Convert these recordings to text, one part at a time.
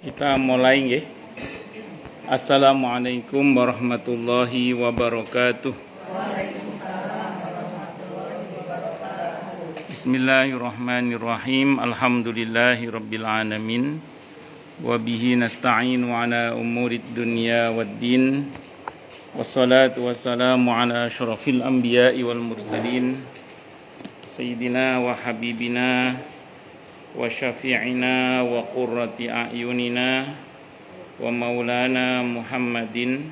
Kita mulai nggih. Assalamualaikum warahmatullahi wabarakatuh. Bismillahirrahmanirrahim. Alhamdulillahirabbil alamin. Wa bihi nasta'inu ala umurid dunya waddin. Wassalatu wassalamu ala asyrafil anbiya'i wal mursalin. Sayyidina wa habibina wa syafi'ina wa qurrati a'yunina wa maulana Muhammadin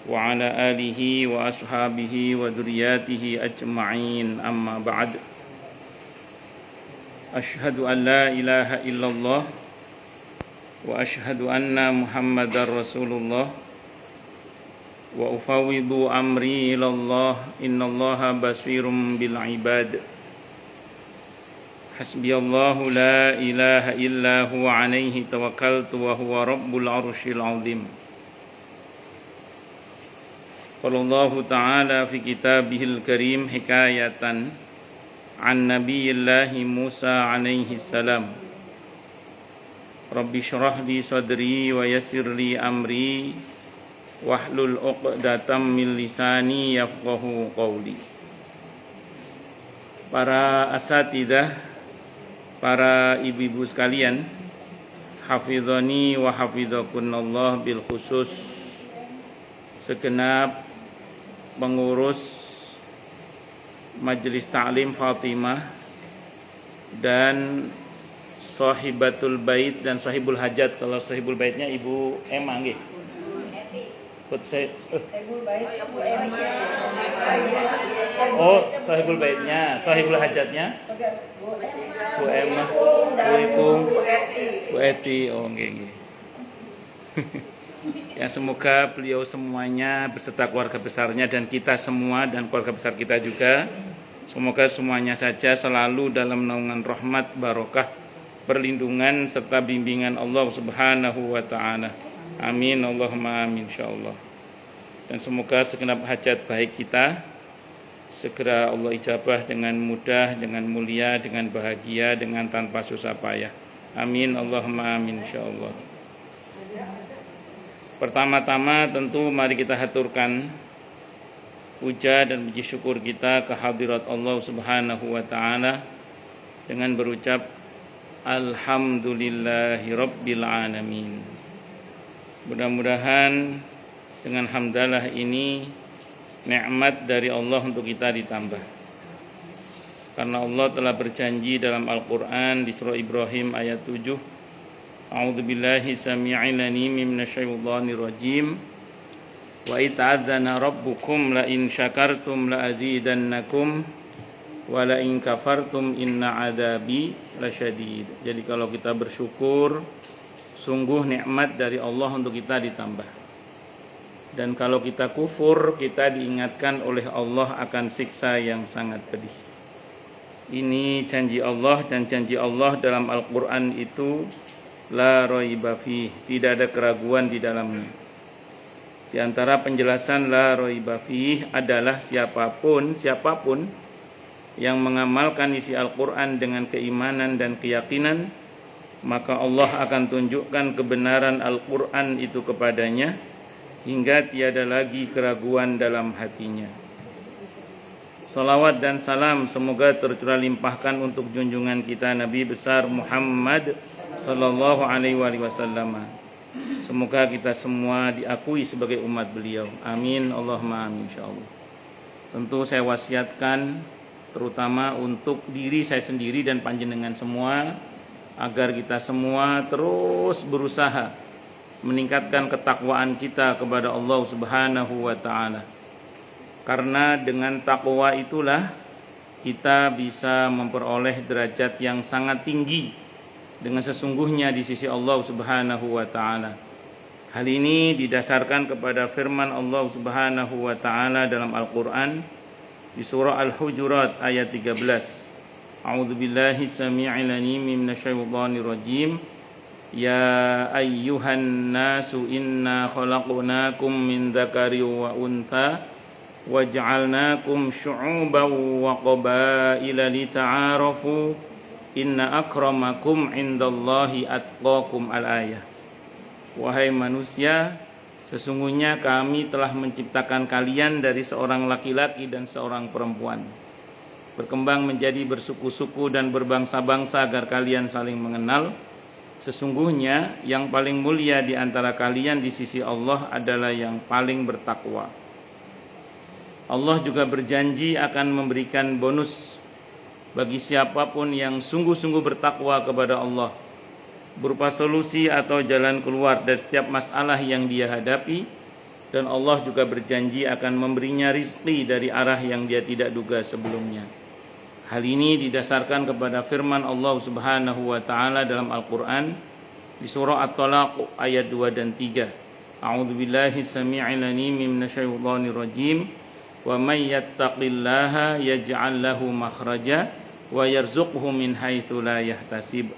wa ala alihi wa ashabihi wa dzurriyyatihi ajma'in, amma ba'd. Asyhadu an la ilaha illallah wa asyhadu anna Muhammadar Rasulullah wa ufawwidu amri ilallah, innallaha basirum bil ibad. Hasbiyallahu la ilaha illa huwa alaihi tawakkaltu wa huwa rabbul arsyil azim. Qala Allahu ta'ala fi kitabihil karim hikayatan an nabiyillahi Musa alaihi salam. Rabbi syrah li sadri wa yassir li amri wahlul 'uqdatam min lisani yafqahu qawli. Para asatidzah, para ibu-ibu sekalian, hafizani wa hafizakunallah, bil khusus segenap pengurus Majelis Ta'lim Fatimah dan sahibatul bait dan sahibul hajat. Kalau sahibul baitnya Ibu Emma nggih. Sahibul bait Ibu Emma. Oh, sahibul baitnya, sahibul hajatnya Bu Emma, Bu Ipung, Bu Eti. Oh, nggih. Ya, semoga beliau semuanya beserta keluarga besarnya dan kita semua dan keluarga besar kita juga, semoga semuanya saja selalu dalam naungan rahmat, barokah, perlindungan serta bimbingan Allah Subhanahu wa taala. Amin, Allahumma amin, insyaallah. Dan semoga segenap hajat baik kita segera Allah ijabah dengan mudah, dengan mulia, dengan bahagia, dengan tanpa susah payah. Amin, Allahumma amin, insyaallah. Pertama-tama tentu mari kita haturkan puja dan puji syukur kita ke hadirat Allah Subhanahu wa taala dengan berucap alhamdulillahi rabbil alamin. Mudah-mudahan dengan hamdalah ini nikmat dari Allah untuk kita ditambah. Karena Allah telah berjanji dalam Al-Qur'an di surah Ibrahim ayat 7, A'udzubillahi samii'il 'aliim minasyaitonir rajim. Wa ita'adzana rabbukum la in syakartum la azidannakum wa la in kafartum inna 'adzabi lasyadid. Jadi kalau kita bersyukur, sungguh nikmat dari Allah untuk kita ditambah. Dan kalau kita kufur, kita diingatkan oleh Allah akan siksa yang sangat pedih. Ini janji Allah, dan janji Allah dalam Al-Quran itu la raiba fih, tidak ada keraguan di dalamnya. Di antara penjelasan la raiba fih adalah siapapun yang mengamalkan isi Al-Quran dengan keimanan dan keyakinan, maka Allah akan tunjukkan kebenaran Al-Quran itu kepadanya hingga tiada lagi keraguan dalam hatinya. Salawat dan salam semoga tercurah limpahkan untuk junjungan kita Nabi besar Muhammad sallallahu alaihi wasallam. Semoga kita semua diakui sebagai umat beliau. Amin, Allahumma amin, insyaallah. Tentu saya wasiatkan terutama untuk diri saya sendiri dan panjenengan semua, agar kita semua terus berusaha meningkatkan ketakwaan kita kepada Allah Subhanahu wa taala. Karena dengan takwa itulah kita bisa memperoleh derajat yang sangat tinggi dengan sesungguhnya di sisi Allah Subhanahu wa taala. Hal ini didasarkan kepada firman Allah Subhanahu wa taala dalam Al-Qur'an di surah Al-Hujurat ayat 13. A'udzubillahi samii'il 'aliim minasyaitonir rajim. Ya ayyuhan nasu inna khalaqnakum min dzakari wa untha waj'alnakum syu'uban wa qabaila lita'arafu Inna akramakum indallahi atqakum al-ayah. Wahai manusia, sesungguhnya kami telah menciptakan kalian dari seorang laki-laki dan seorang perempuan, berkembang menjadi bersuku-suku dan berbangsa-bangsa agar kalian saling mengenal. Sesungguhnya yang paling mulia di antara kalian di sisi Allah adalah yang paling bertakwa. Allah juga berjanji akan memberikan bonus bagi siapapun yang sungguh-sungguh bertakwa kepada Allah, berupa solusi atau jalan keluar dari setiap masalah yang dia hadapi, dan Allah juga berjanji akan memberinya rizki dari arah yang dia tidak duga sebelumnya. Hal ini didasarkan kepada firman Allah Subhanahu wa taala dalam Al-Qur'an di surah At-Talaq ayat 2 dan 3. A'udzubillahi samii'il 'aliim minasyaitonir rajim. Wa may yattaqillaha yaj'al lahu makhraja wa yarzuqhu min haitsu la yahtasib.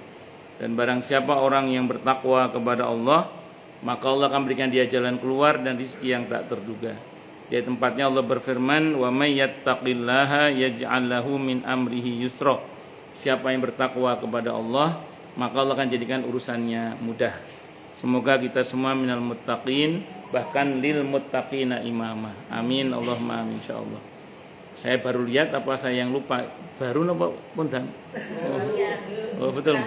Dan barang siapa orang yang bertakwa kepada Allah, maka Allah akan berikan dia jalan keluar dan rezeki yang tak terduga. Di tempatnya Allah berfirman, wa may yattaqillaha yaj'al lahu min amrihi yusra. Siapa yang bertakwa kepada Allah, maka Allah akan jadikan urusannya mudah. Semoga kita semua minal muttaqin, bahkan lil muttaqina imama. Amin Allahumma amin insyaallah. Saya baru lihat apa saya yang lupa? Baru napa punten? Oh betul.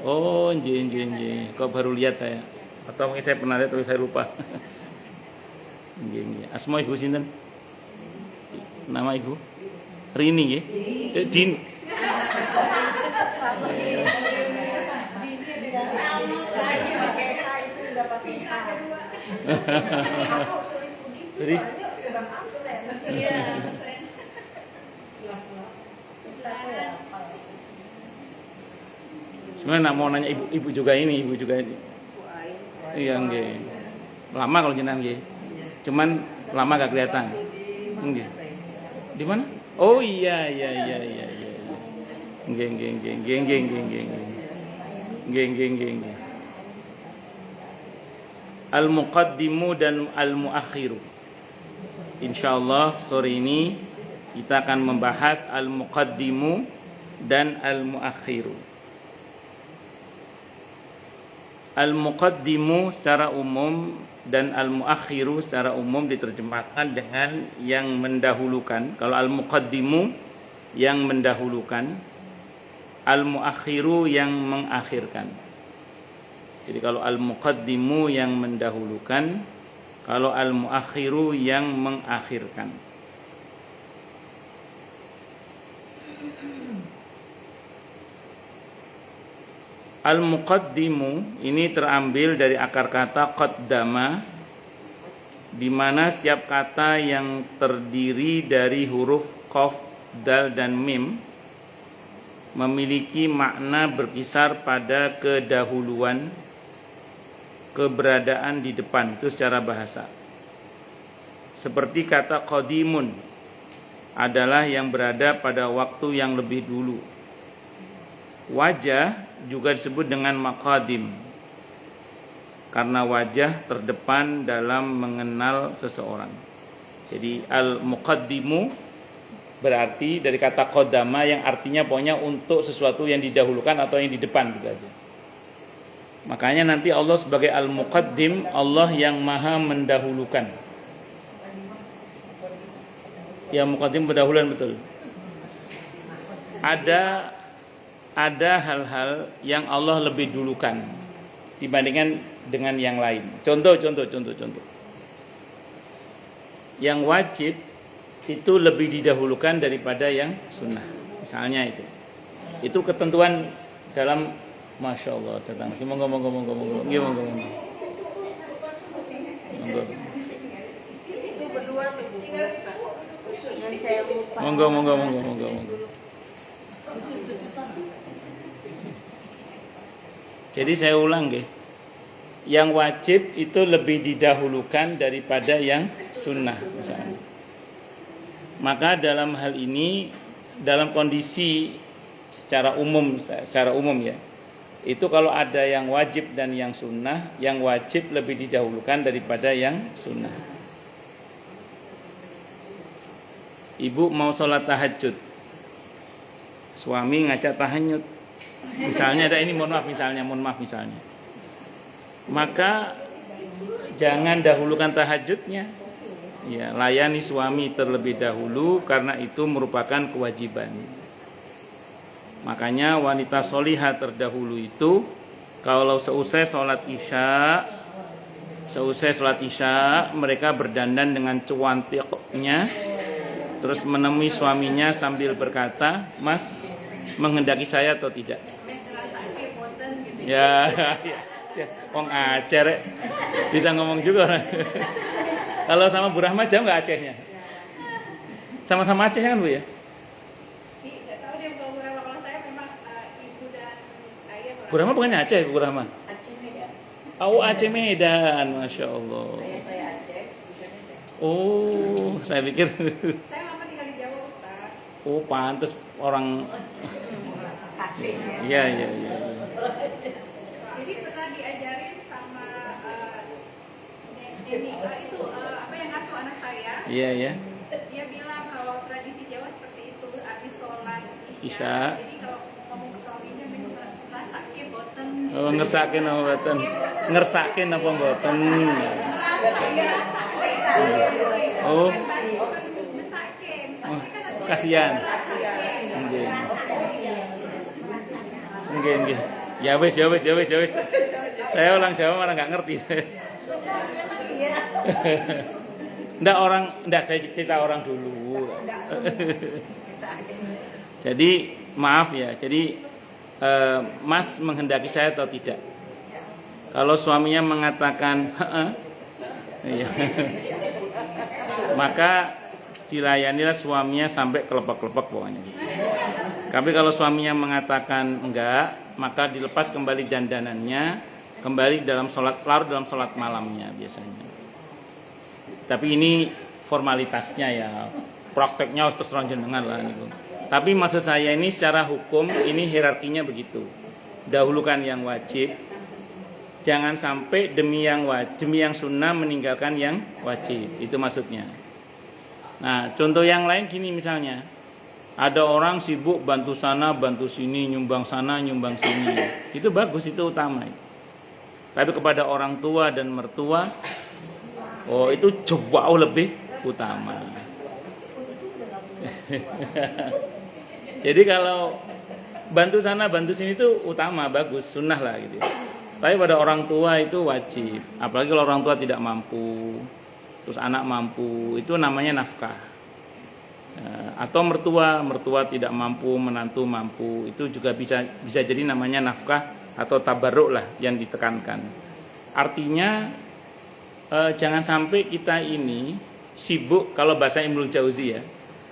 Oh nggih. Kok baru lihat saya? Atau mungkin saya pernah lihat tapi saya lupa. Nggih. Asma ibu sinten? Nama ibu? Rini nggih. Din. Jadi sebenarnya nak mau nanya ibu juga ini. Iya nggih. Lama kalau jenengan nggih. Cuman lama gak kelihatan. Nggih. Di mana? Oh iya. Nggih. Al-muqaddimu dan al-muakhiru. Insyaallah sore ini kita akan membahas al-muqaddimu dan al-muakhiru. Al-muqaddimu secara umum dan al-muakhiru secara umum diterjemahkan dengan yang mendahulukan. Kalau al-muqaddimu yang mendahulukan, al-muakhiru yang mengakhirkan. Jadi kalau al-muqaddimu yang mendahulukan, kalau al-muakhiru yang mengakhirkan. Al-muqaddimu ini terambil dari akar kata qaddama, di mana setiap kata yang terdiri dari huruf qaf, dal dan mim memiliki makna berkisar pada kedahuluan, keberadaan di depan, itu secara bahasa. Seperti kata qadimun adalah yang berada pada waktu yang lebih dulu. Wajah juga disebut dengan maqadim, karena wajah terdepan dalam mengenal seseorang. Jadi al-muqaddimu berarti dari kata qadama yang artinya pokoknya untuk sesuatu yang didahulukan atau yang di depan gitu aja. Makanya nanti Allah sebagai al-muqaddim, Allah yang maha mendahulukan. Ya muqaddim pendahuluan betul. Ada hal-hal yang Allah lebih dulukan dibandingkan dengan yang lain. Contoh. Yang wajib itu lebih didahulukan daripada yang sunnah. Misalnya itu ketentuan dalam, Masya Allah, datang. Monggo. Jadi saya ulang nggih. Yang wajib itu lebih didahulukan daripada yang sunnah misalnya. Maka dalam hal ini, dalam kondisi secara umum ya, itu kalau ada yang wajib dan yang sunnah, yang wajib lebih didahulukan daripada yang sunnah. Ibu mau sholat tahajud, Suami ngajak tahajud. Misalnya ada ini, mohon maaf misalnya. Maka jangan dahulukan tahajudnya. Ya, layani suami terlebih dahulu karena itu merupakan kewajiban. Makanya wanita solihah terdahulu itu kalau seusai sholat isya mereka berdandan dengan cuantiknya, terus menemui suaminya sambil berkata, "Mas, menghendaki saya atau tidak?" Ya, Wong Aceh rek. Bisa ngomong juga orang. Kalau sama Bu Rahma jauh nggak Acehnya? Sama-sama Aceh kan Bu ya? Nggak tahu dia kalau Bu Rahma. Kalau saya memang ibu dan ayah. Bu Rahma bukannya Aceh Bu Rahma? Aceh Medan. Oh Aceh Medan, Masya Allah. Ayah saya Aceh, bisa Medan. Oh, saya pikir. Saya lama tinggal di Jawa Ustaz. Oh, pantes orang. Kasih. Iya. Jadi pernah diajarin sama Neni, itu apa yang ngasuh anak saya. Iya. Dia bilang kalau tradisi Jawa seperti itu, habis sholat Isya. Jadi kalau ngomong ke suaminya minum ngerasake boten. Oh, ngersake apa mboten? Ngersake apa mboten? Oh. Kasihan. Nggih. Ya wis. Saya orang Jawa malah nggak ngerti saya. Ndak saya cerita orang dulu. Jadi maaf ya. Jadi Mas menghendaki saya atau tidak? Kalau suaminya mengatakan iya. Maka dilayanilah suaminya sampai kelepek-kelepek pokoknya. Tapi kalau suaminya mengatakan enggak, maka dilepas kembali dandanannya, kembali larut dalam sholat malamnya biasanya. Tapi ini formalitasnya ya, prakteknya harus terserah jenengan lah niku. Tapi maksud saya ini secara hukum ini hierarkinya begitu. Dahulukan yang wajib, jangan sampai demi yang sunnah meninggalkan yang wajib. Itu maksudnya. Nah, contoh yang lain gini misalnya, ada orang sibuk bantu sana, bantu sini, nyumbang sana, nyumbang sini. Itu bagus, itu utama. Tapi kepada orang tua dan mertua, itu jauh lebih utama. Jadi kalau bantu sana, bantu sini itu utama, bagus, sunnah lah gitu. Tapi pada orang tua itu wajib. Apalagi kalau orang tua tidak mampu, terus anak mampu, itu namanya nafkah. Atau mertua tidak mampu, menantu mampu, itu juga bisa jadi namanya nafkah atau tabarruk lah yang ditekankan. Artinya jangan sampai kita ini sibuk, kalau bahasa Ibnul Jauzi ya,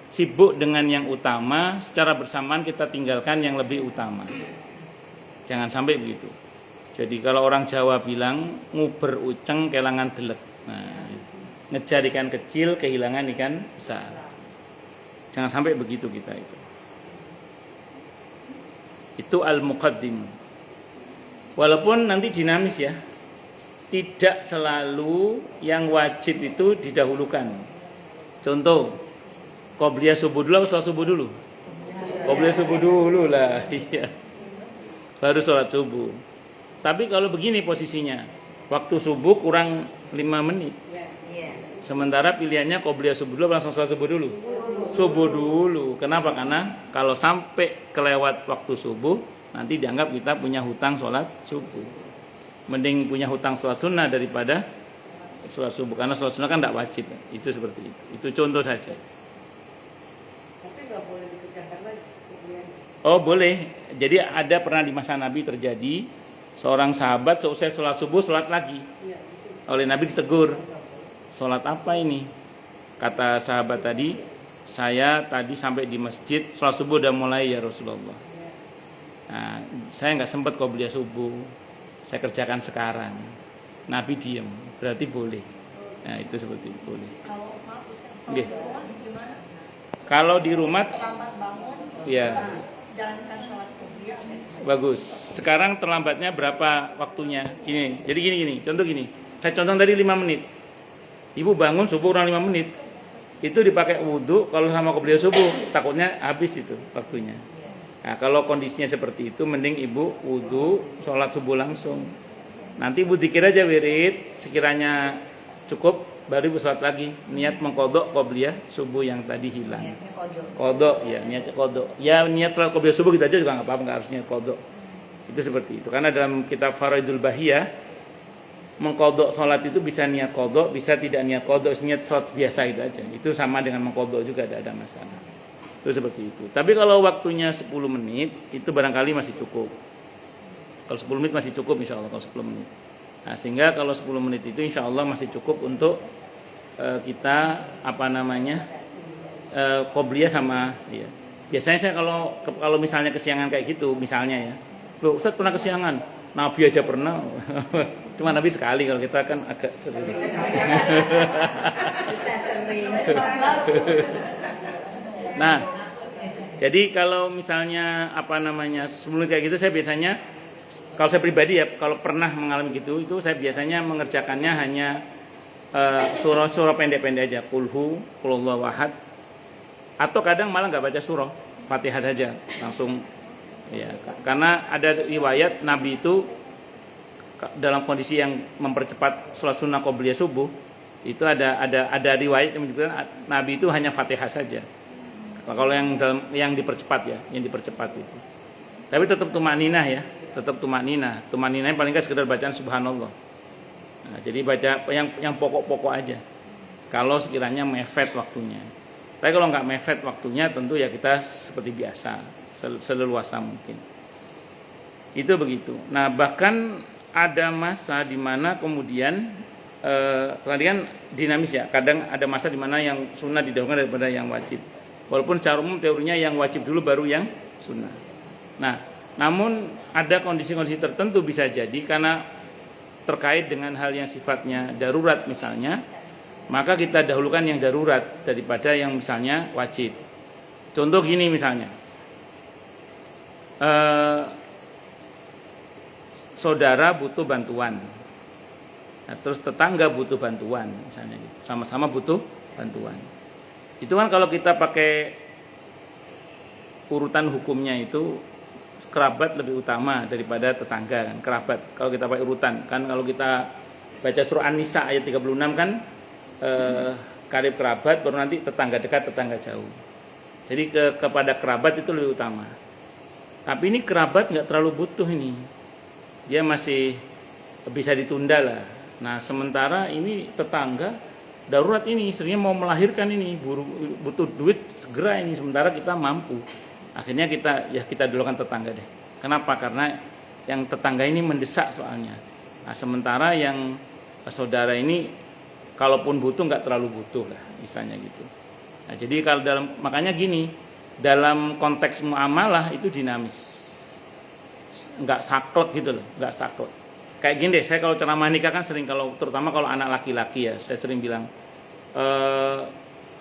sibuk dengan yang utama, secara bersamaan kita tinggalkan yang lebih utama. Jangan sampai begitu. Jadi kalau orang Jawa bilang nguber uceng kelangan delek. Nah, ngejar ikan kecil kehilangan ikan besar. Jangan sampai begitu kita itu. Itu al-muqaddim. Walaupun nanti dinamis ya. Tidak selalu yang wajib itu didahulukan. Contoh, qobliyah subuh dulu atau sholat subuh dulu? Qobliyah subuh dulu lah, iya. Baru sholat subuh. Tapi kalau begini posisinya, waktu subuh kurang 5 menit. Sementara pilihannya qobliyah subuh dulu langsung sholat subuh dulu. Subuh dulu. Kenapa? Karena kalau sampai kelewat waktu subuh, nanti dianggap kita punya hutang sholat subuh. Mending punya hutang sholat sunnah daripada sholat subuh. Karena sholat sunnah kan tidak wajib. Itu seperti itu. Itu contoh saja. Tapi nggak boleh dikerjakan lagi. Oh boleh. Jadi ada pernah di masa Nabi terjadi seorang sahabat seusai sholat subuh sholat lagi. Oleh Nabi ditegur. Sholat apa ini? Kata sahabat tadi, saya tadi sampai di masjid sholat subuh udah mulai ya Rasulullah. Nah, saya nggak sempat qobliyah subuh. Saya kerjakan sekarang. Nabi diam. Berarti boleh. Nah itu seperti itu boleh. Kalau di rumah, ya. Bagus. Sekarang terlambatnya berapa waktunya? Jadi gini. Contoh gini. Saya contoh tadi 5 menit. Ibu bangun subuh kurang 5 menit. Itu dipakai wudhu. Kalau sama qobliyah subuh, takutnya habis itu waktunya. Nah, kalau kondisinya seperti itu, mending ibu wudhu, sholat subuh langsung. Nanti ibu dikir aja wirid, sekiranya cukup, baru ibu sholat lagi. Niat mengkodok qobliyah subuh yang tadi hilang. Niatnya kodok. Kodok, ya niat kodok. Ya niat sholat qobliyah subuh kita aja juga nggak apa-apa, nggak harus niat kodok. Itu seperti itu. Karena dalam kitab Faraidul Bahiyah, mengkodok sholat itu bisa niat kodok, bisa tidak niat kodok, niat sholat biasa itu aja. Itu sama dengan mengkodok juga, tidak ada masalah. Itu seperti itu. Tapi kalau waktunya 10 menit, itu barangkali masih cukup. Kalau 10 menit masih cukup insya Allah kalau 10 menit. Nah, sehingga kalau 10 menit itu insya Allah masih cukup untuk kita qobliyah sama ya. Biasanya saya kalau misalnya kesiangan kayak gitu, misalnya ya. Loh, Ustaz pernah kesiangan. Nabi aja pernah. Cuma Nabi sekali, kalau kita kan agak sering. Kita sering. Nah, jadi kalau misalnya 10 menit kayak gitu, saya biasanya, kalau saya pribadi ya, kalau pernah mengalami gitu, itu saya biasanya mengerjakannya hanya surah pendek-pendek aja, kulhu, kulullahu ahad, atau kadang malah nggak baca surah, Fatihah saja, langsung ya. Karena ada riwayat Nabi itu dalam kondisi yang mempercepat sholat sunnah qobliyah subuh, itu ada riwayat yang menyebutkan Nabi itu hanya Fatihah saja. Kalau yang dipercepat ya, yang dipercepat itu. Tapi tetap tumaninah ya, tetap tumaninah. Tumaninahnya paling nggak sekedar bacaan subhanallah. Nah, jadi baca yang pokok-pokok aja. Kalau sekiranya mepet waktunya. Tapi kalau nggak mepet waktunya, tentu ya kita seperti biasa, seleluasa mungkin. Itu begitu. Nah, bahkan ada masa di mana kemudian tadi kan dinamis ya. Kadang ada masa di mana yang sunnah didahulukan daripada yang wajib. Walaupun secara umum teorinya yang wajib dulu baru yang sunnah. Nah, namun ada kondisi-kondisi tertentu bisa jadi karena terkait dengan hal yang sifatnya darurat misalnya, maka kita dahulukan yang darurat daripada yang misalnya wajib. Contoh gini misalnya, saudara butuh bantuan, nah, terus tetangga butuh bantuan misalnya, sama-sama butuh bantuan. Itu kan kalau kita pakai urutan hukumnya itu kerabat lebih utama daripada tetangga kan, kerabat. Kalau kita pakai urutan kan, kalau kita baca surah An-Nisa ayat 36 kan karib kerabat, baru nanti tetangga dekat, tetangga jauh. Jadi kepada kerabat itu lebih utama. Tapi ini kerabat nggak terlalu butuh ini, dia masih bisa ditunda lah. Nah sementara ini tetangga darurat, ini istrinya mau melahirkan, ini butuh duit segera ini, sementara kita mampu. Akhirnya kita dulukan tetangga deh. Kenapa? Karena yang tetangga ini mendesak soalnya. Nah, sementara yang saudara ini kalaupun butuh nggak terlalu butuh lah, misalnya gitu. Nah, jadi makanya gini, dalam konteks muamalah itu dinamis, nggak saklek gitu loh, nggak saklek. Kayak gini deh, saya kalau ceramah nikah kan sering, terutama kalau anak laki-laki ya, saya sering bilang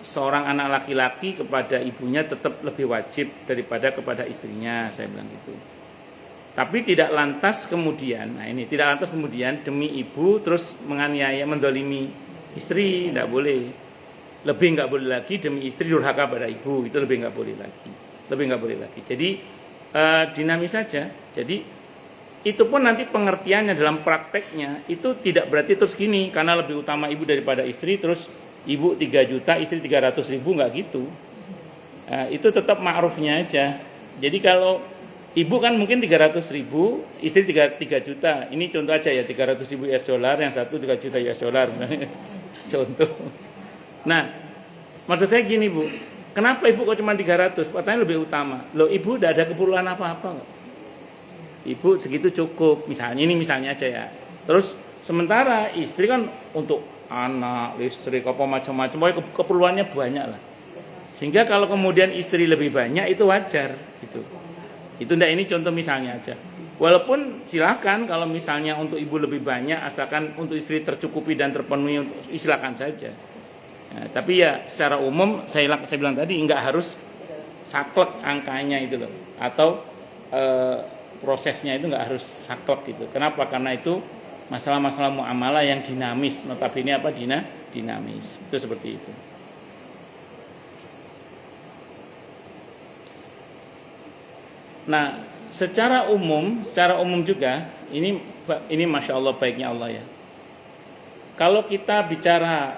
seorang anak laki-laki kepada ibunya tetap lebih wajib daripada kepada istrinya, saya bilang gitu. Tapi tidak lantas kemudian, demi ibu terus menganiaya, mendolimi istri, tidak boleh. Lebih nggak boleh lagi demi istri durhaka pada ibu, itu lebih nggak boleh lagi. Jadi dinamis saja. Jadi itu pun nanti pengertiannya dalam prakteknya itu tidak berarti terus gini, karena lebih utama ibu daripada istri, terus ibu 3 juta, istri 300.000, nggak gitu. Itu tetap ma'rufnya aja. Jadi kalau ibu kan mungkin 300.000, istri 3 juta. Ini contoh aja ya, 300.000 US dollar, yang satu 3 juta US dollar. Contoh. Nah, maksud saya gini Bu, kenapa ibu kok cuma 300? Katanya lebih utama. Loh, ibu udah ada keperluan apa-apa nggak? Ibu segitu cukup, misalnya aja ya. Terus sementara istri kan untuk anak, listrik, apa macam-macam, keperluannya banyak lah. Sehingga kalau kemudian istri lebih banyak itu wajar gitu. Itu ndak, ini contoh misalnya aja. Walaupun silakan kalau misalnya untuk ibu lebih banyak, asalkan untuk istri tercukupi dan terpenuhi, silakan saja. Nah, tapi ya secara umum saya bilang tadi nggak harus saklek angkanya itu loh, atau prosesnya itu nggak harus saklek gitu. Kenapa? Karena itu masalah-masalah muamalah yang dinamis, notabene dinamis. Itu seperti itu. Nah, secara umum juga ini masya Allah baiknya Allah ya. Kalau kita bicara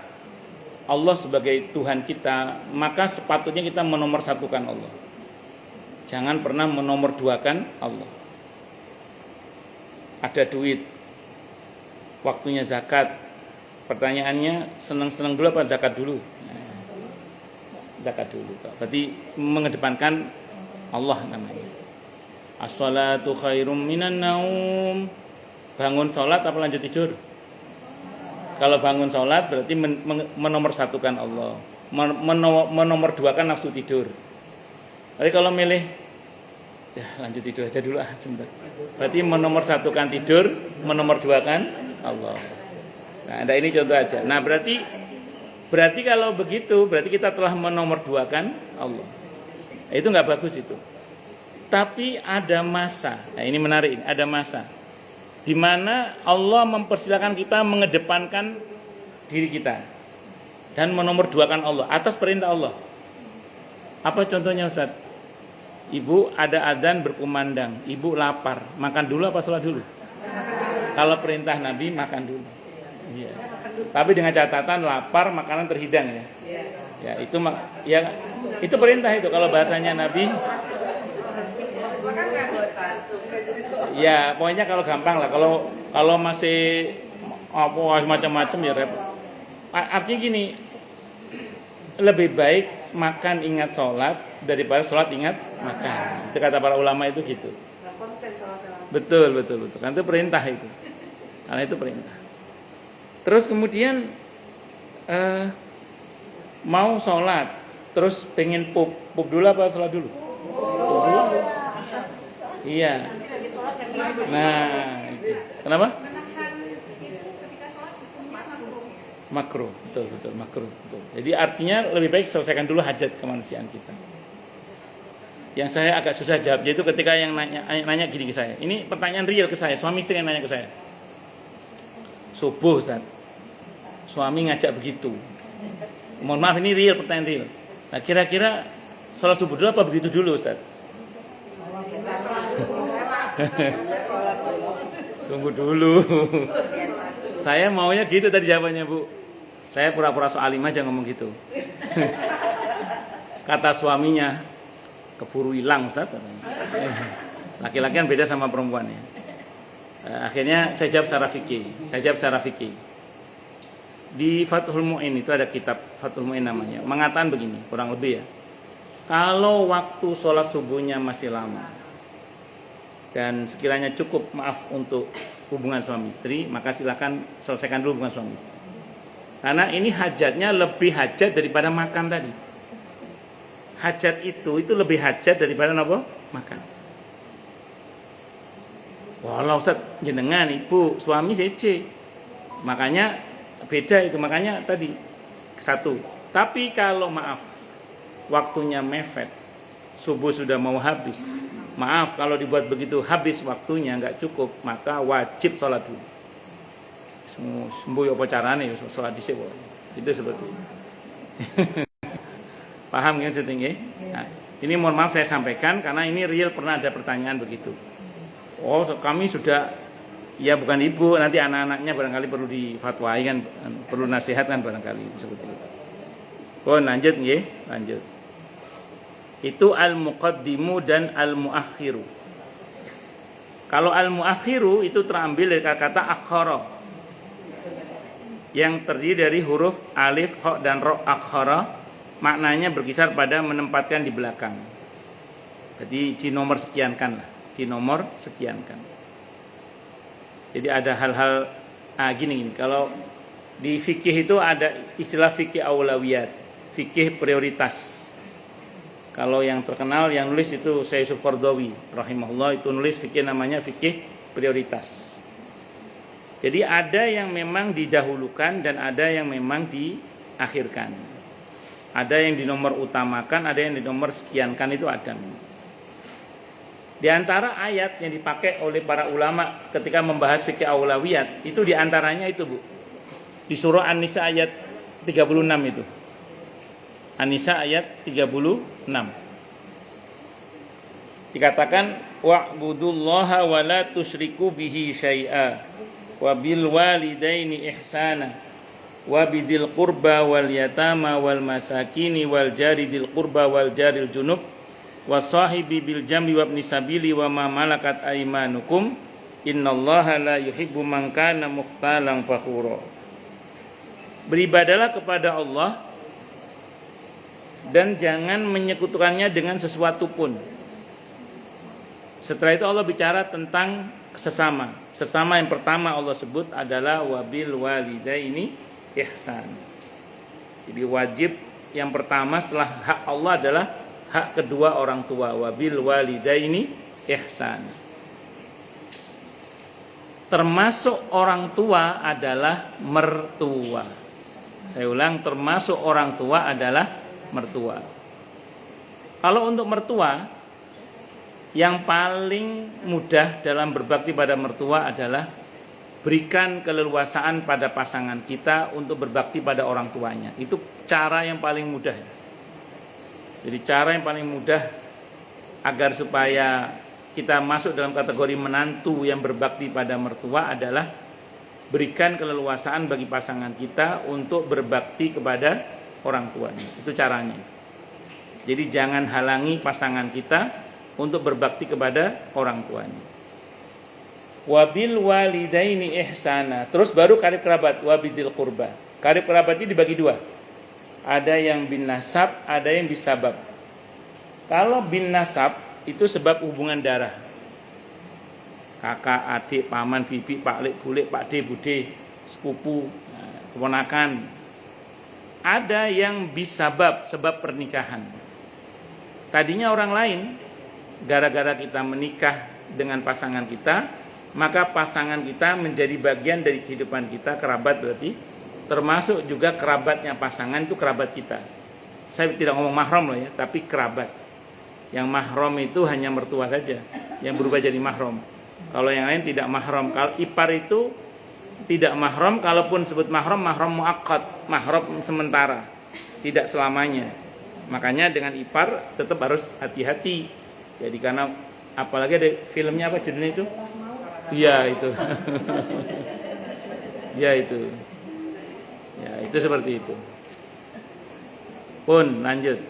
Allah sebagai Tuhan kita, maka sepatutnya kita menomorsatukan Allah. Jangan pernah menomorduakan Allah. Ada duit, waktunya zakat. Pertanyaannya, senang-senang dulu apa zakat dulu? Zakat dulu. Berarti mengedepankan Allah namanya. As-salatu khairum minan naum. Bangun sholat apa lanjut tidur? Kalau bangun sholat berarti menomorsatukan Allah, menomorduakan nafsu tidur. Tapi kalau milih, ya lanjut tidur aja dulu sebentar. Berarti menomorsatukan tidur, menomorduakan Allah. Nah, ini contoh aja. Nah, berarti kalau begitu, berarti kita telah menomorduakan Allah. Itu nggak bagus itu. Tapi ada masa. Nah, ini menarik. Ada masa di mana Allah mempersilakan kita mengedepankan diri kita dan menomorduakan Allah atas perintah Allah. Apa contohnya Ustaz? Ibu ada adzan berkumandang, ibu lapar, makan dulu apa sholat dulu? Kalau perintah Nabi makan dulu. Iya. Tapi dengan catatan lapar makanan terhidang ya. Ya itu perintah itu kalau bahasanya Nabi. Ya pokoknya kalau gampang lah. Kalau masih macam-macam ya repot. Artinya gini, lebih baik makan ingat sholat daripada sholat ingat makan. Itu kata para ulama itu gitu. Betul. Karena itu perintah itu. Karena itu perintah. Terus kemudian mau sholat, terus pengen pup dulu apa sholat dulu? Pup dulu. Iya. Nah, itu. Kenapa? Menahan itu ketika sholat hukumnya Makruh, betul, makruh, betul. Jadi artinya lebih baik selesaikan dulu hajat kemanusiaan kita. Yang saya agak susah jawab, yaitu ketika yang nanya gini ke saya. Ini pertanyaan real ke saya, suami istri yang nanya ke saya. Subuh, Ustaz. Suami ngajak begitu. Mohon maaf, ini real, pertanyaan real. Nah, kira-kira sholat subuh dulu apa begitu dulu, Ustaz? Tunggu dulu. Saya maunya gitu tadi jawabannya, Bu. Saya pura-pura so alim aja ngomong gitu. Kata suaminya, keburu hilang Ustaz. Laki-laki kan beda sama perempuan ya. Akhirnya saya jawab secara fikih. Di Fathul Mu'in itu ada kitab Fathul Mu'in namanya. Mengatakan begini, kurang lebih ya. Kalau waktu sholat subuhnya masih lama dan sekiranya cukup maaf untuk hubungan suami istri, maka silakan selesaikan dulu hubungan suami istri. Karena ini hajatnya lebih hajat daripada makan tadi. Hajat itu lebih hajat daripada apa? Makan. Walau Ustaz jenengan ibu suami cece. Makanya beda itu, makanya tadi satu. Tapi kalau maaf waktunya mepet, subuh sudah mau habis. Maaf kalau dibuat begitu habis waktunya nggak cukup, maka wajib sholat dulu. Sembuh apa carane sholat dhisik kok. Itu seperti itu. Paham kan setinggi? Nah, ini mohon maaf saya sampaikan karena ini real pernah ada pertanyaan begitu. Oh, kami sudah ya bukan ibu, nanti anak-anaknya barangkali perlu difatwai kan, perlu nasihat kan barangkali seperti itu. Oh, lanjut nggih, lanjut. Itu al-muqaddimu dan al-muakhiru. Kalau al-muakhiru itu terambil dari kata akhara, yang terdiri dari huruf alif, kha dan ra. Akhara maknanya berkisar pada menempatkan di belakang. Jadi dinomor sekiankan lah, dinomor sekiankan. Jadi ada hal-hal gini. Kalau di fikih itu ada istilah fikih aulawiyat, fikih prioritas. Kalau yang terkenal yang nulis itu Syekh Yusuf Qaradawi rahimahullah, itu nulis fikih namanya fikih prioritas. Jadi ada yang memang didahulukan dan ada yang memang diakhirkan. Ada yang dinomor utamakan, ada yang dinomor sekiankan, itu ada. Di antara ayat yang dipakai oleh para ulama ketika membahas fikih aulawiyat, itu di antaranya itu, Bu. Di surah An-Nisa ayat 36 itu. An-Nisa ayat 36. Dikatakan wa'budullaha wa la tusyriku bihi syai'a wa bil walidaini ihsana wa bidil qurba wal yatama wal masakini wal jari dil qurba wal jaril junub wasahibi bil jambi wabni sabili wa ma malakat aymanukum innallaha la yuhibbu man kana mukhtalan fakhura. Beribadalah kepada Allah dan jangan menyekutukannya dengan sesuatu pun. Setelah itu Allah bicara tentang sesama. Sesama yang pertama Allah sebut adalah wabil walidaini ihsan. Jadi wajib yang pertama setelah hak Allah adalah hak kedua orang tua, wabil walidaini ihsan. Termasuk orang tua adalah mertua. Saya ulang, termasuk orang tua adalah mertua. Kalau untuk mertua, yang paling mudah dalam berbakti pada mertua adalah berikan keleluasaan pada pasangan kita untuk berbakti pada orang tuanya. Itu cara yang paling mudah. Jadi cara yang paling mudah agar supaya kita masuk dalam kategori menantu yang berbakti pada mertua adalah berikan keleluasaan bagi pasangan kita untuk berbakti kepada orang tuanya. Itu caranya. Jadi jangan halangi pasangan kita untuk berbakti kepada orang tuanya. Wabil walidaini ihsana. Terus baru karib kerabat, wabidil qurba. Karib kerabat ini dibagi dua. Ada yang bin nasab, ada yang bisabab. Kalau bin nasab itu sebab hubungan darah. Kakak, adik, paman, bibi, paklik, bulik, pakde, bude, sepupu, keponakan. Ada yang bisabab, sebab pernikahan. Tadinya orang lain, gara-gara kita menikah dengan pasangan kita, maka pasangan kita menjadi bagian dari kehidupan kita, kerabat berarti. Termasuk juga kerabatnya pasangan itu kerabat kita. Saya tidak ngomong mahram loh ya, tapi kerabat. Yang mahram itu hanya mertua saja yang berubah jadi mahram. Kalau yang lain tidak mahram. Kalau ipar itu tidak mahram, kalaupun sebut mahram, mahram muakkad, mahram sementara, tidak selamanya. Makanya dengan ipar tetap harus hati-hati. Jadi karena apalagi ada filmnya apa judulnya itu? Iya itu. Ya itu. Ya, itu seperti itu. Pun lanjut.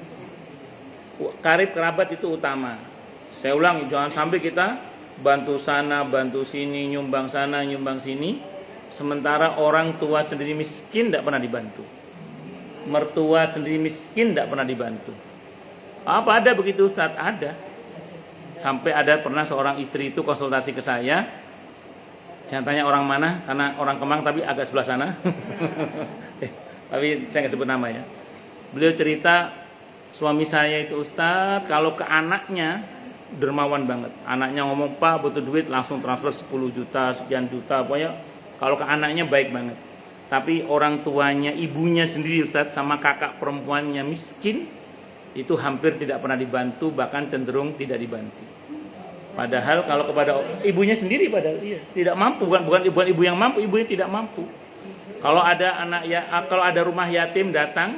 Karib kerabat itu utama. Saya ulang, jangan sampai kita bantu sana, bantu sini, nyumbang sana, nyumbang sini, sementara orang tua sendiri miskin tidak pernah dibantu. Mertua sendiri miskin tidak pernah dibantu. Apa ada begitu Ustaz? Ada. Sampai ada pernah seorang istri itu konsultasi ke saya. Jangan tanya orang mana, karena orang Kemang tapi agak sebelah sana. Tapi saya nggak sebut nama ya. Beliau cerita, suami saya itu Ustadz, kalau ke anaknya dermawan banget. Anaknya ngomong, Pak butuh duit, langsung transfer 10 juta, sekian juta. Pokoknya kalau ke anaknya baik banget. Tapi orang tuanya, ibunya sendiri Ustadz, sama kakak perempuannya miskin, itu hampir tidak pernah dibantu, bahkan cenderung tidak dibantu. Padahal kalau kepada ibunya sendiri padahal tidak mampu, bukan ibu yang mampu, ibunya tidak mampu. Kalau ada anak ya, kalau ada rumah yatim datang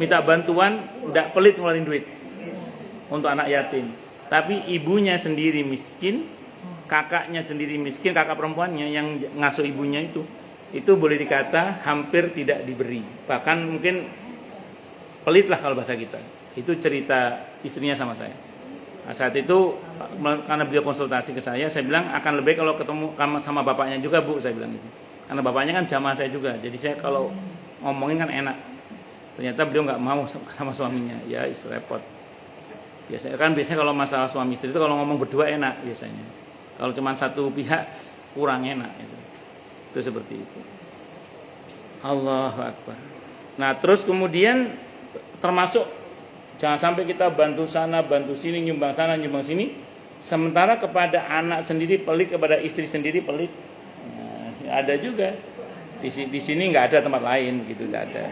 minta bantuan, tidak pelit ngeluarin duit untuk anak yatim. Tapi ibunya sendiri miskin, kakaknya sendiri miskin, kakak perempuannya yang ngasuh ibunya itu boleh dikata hampir tidak diberi. Bahkan mungkin pelit lah kalau bahasa kita. Itu cerita istrinya sama saya. Nah, saat itu karena beliau konsultasi ke saya bilang akan lebih kalau ketemu sama bapaknya juga Bu, saya bilang gitu. Karena bapaknya kan jamaah saya juga, jadi saya kalau ngomongin kan enak. Ternyata beliau nggak mau sama suaminya, ya repot. Biasanya kalau masalah suami istri itu kalau ngomong berdua enak biasanya. Kalau cuma satu pihak kurang enak. Itu seperti itu. Allahu Akbar. Nah terus kemudian termasuk jangan sampai kita bantu sana, bantu sini, nyumbang sana, nyumbang sini. Sementara kepada anak sendiri pelit, kepada istri sendiri pelit. Nah, ada juga. Di sini nggak ada tempat lain, gitu nggak ada.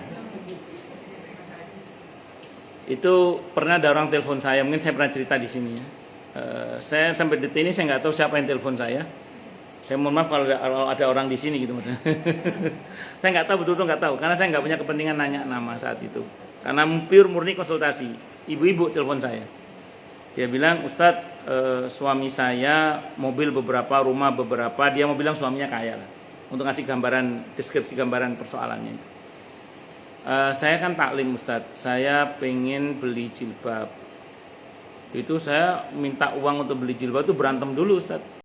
Itu pernah ada orang telepon saya, mungkin saya pernah cerita di sini. Saya sampai detik ini saya nggak tahu siapa yang telepon saya. Saya mohon maaf kalau ada orang di sini gitu maksudnya. Saya nggak tahu, betul-betul nggak tahu, karena saya nggak punya kepentingan nanya nama saat itu. Karena pure murni konsultasi. Ibu-ibu telepon saya. Dia bilang, Ustadz, suami saya mobil beberapa, rumah beberapa. Dia mau bilang suaminya kaya lah. Untuk ngasih gambaran, deskripsi gambaran persoalannya itu. Saya kan taklim Ustadz, saya pengen beli jilbab. Itu saya minta uang untuk beli jilbab itu berantem dulu Ustadz.